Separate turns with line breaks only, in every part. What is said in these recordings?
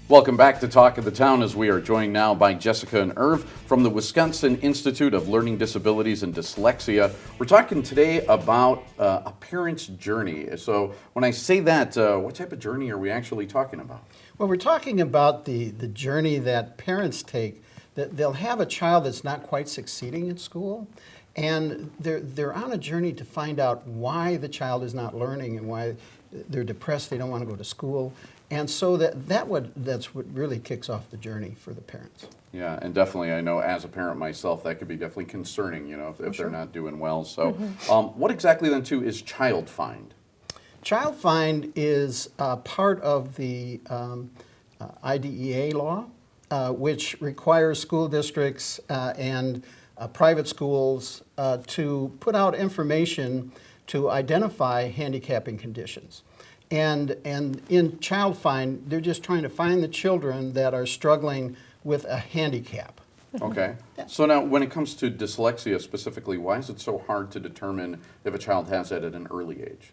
Welcome back to Talk of the Town, as we are joined now by Jessica and Irv from the Wisconsin Institute of Learning Disabilities and Dyslexia. We're talking today about a parent's journey. So when I say that, what type of journey are we actually talking about?
Well, we're talking about the journey that parents take. That they'll have a child that's not quite succeeding at school, and they're on a journey to find out why the child is not learning and why they're depressed, they don't want to go to school. And so that's what really kicks off the journey for the parents.
Yeah, and definitely, I know as a parent myself, that could be definitely concerning, you know, if they're not doing well. So what exactly then too is Child Find? Child
Find is part of the IDEA law, which requires school districts and private schools to put out information to identify handicapping conditions. And in Child Find, they're just trying to find the children that are struggling with a handicap.
Okay. So now, when it comes to dyslexia specifically, why is it so hard to determine if a child has it at an early age?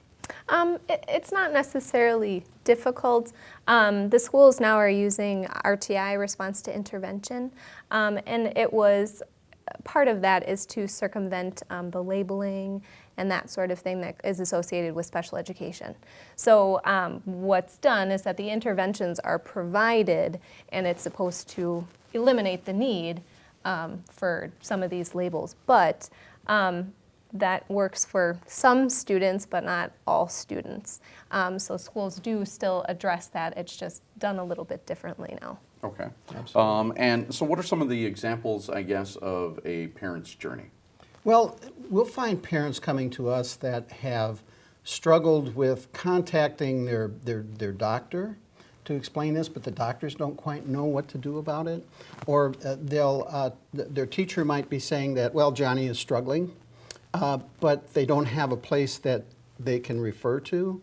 It's not necessarily difficult. The schools now are using RTI, response to intervention, and it was part of that is to circumvent the labeling and that sort of thing that is associated with special education. So what's done is that the interventions are provided, and it's supposed to eliminate the need for some of these labels. But that works for some students, but not all students. So schools do still address that. It's just done a little bit differently now.
Okay. Absolutely. And so what are some of the examples, I guess, of a parent's journey?
Well, we'll find parents coming to us that have struggled with contacting their doctor to explain this, but the doctors don't quite know what to do about it. Or their teacher might be saying that, well, Johnny is struggling, but they don't have a place that they can refer to.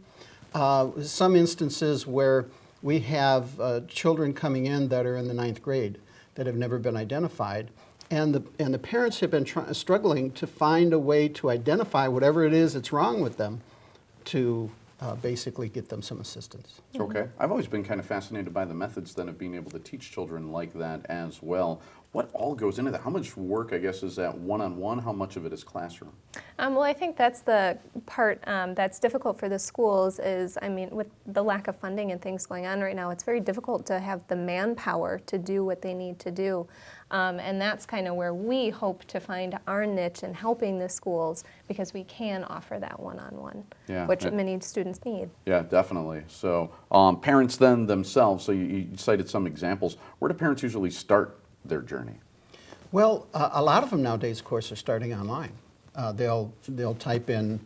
Some instances where we have children coming in that are in the 9th grade that have never been identified, and the parents have been struggling to find a way to identify whatever it is that's wrong with them to basically get them some assistance.
Okay. I've always been kind of fascinated by the methods then of being able to teach children like that as well. What all goes into that? How much work, I guess, is that one-on-one? How much of it is classroom?
Well, I think that's the part that's difficult for the schools is, I mean, with the lack of funding and things going on right now, it's very difficult to have the manpower to do what they need to do. And that's kind of where we hope to find our niche in helping the schools, because we can offer that one-on-one, which many students need. Yeah,
definitely. So parents then themselves, so you cited some examples. Where do parents usually start their journey?
Well, a lot of them nowadays, of course, are starting online. They'll type in,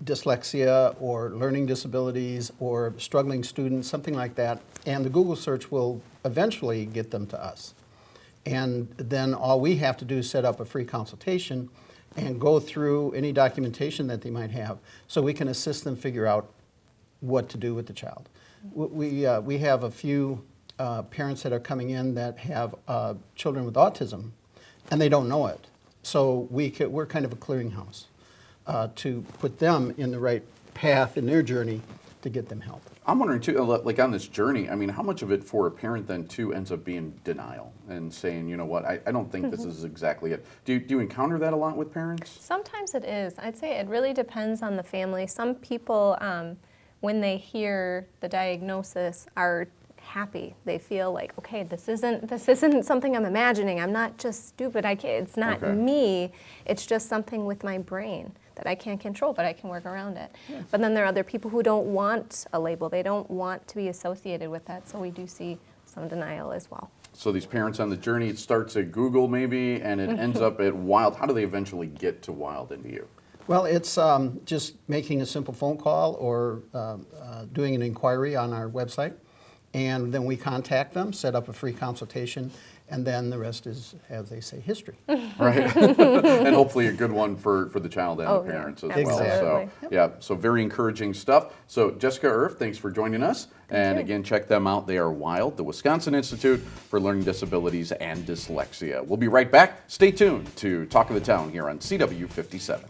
dyslexia or learning disabilities or struggling students, something like that, and the Google search will eventually get them to us. And then all we have to do is set up a free consultation and go through any documentation that they might have so we can assist them figure out what to do with the child. We have a few parents that are coming in that have children with autism, and they don't know it. So we're kind of a clearinghouse to put them in the right path in their journey to get them help.
I'm wondering too, like on this journey, I mean, how much of it for a parent then too ends up being denial and saying, you know what, I don't think this is exactly it. Do you encounter that a lot with parents?
Sometimes it is. I'd say it really depends on the family. Some people, when they hear the diagnosis, are happy. They feel like, okay, this isn't something I'm imagining. I'm not just stupid. It's not me. It's just something with my brain that I can't control, but I can work around it. Yeah. But then there are other people who don't want a label. They don't want to be associated with that. So we do see some denial as well.
So these parents on the journey, it starts at Google maybe, and it ends up at WILDD. How do they eventually get to WILDD and to you?
Well, it's just making a simple phone call or doing an inquiry on our website. And then we contact them, set up a free consultation, and then the rest is, as they say, history.
Right. And hopefully a good one for the child and the parents as well. So, so very encouraging stuff. So Jessica, Irv, thanks for joining us. And again, check them out. They are WILDD, the Wisconsin Institute for Learning Disabilities and Dyslexia. We'll be right back. Stay tuned to Talk of the Town here on CW 57.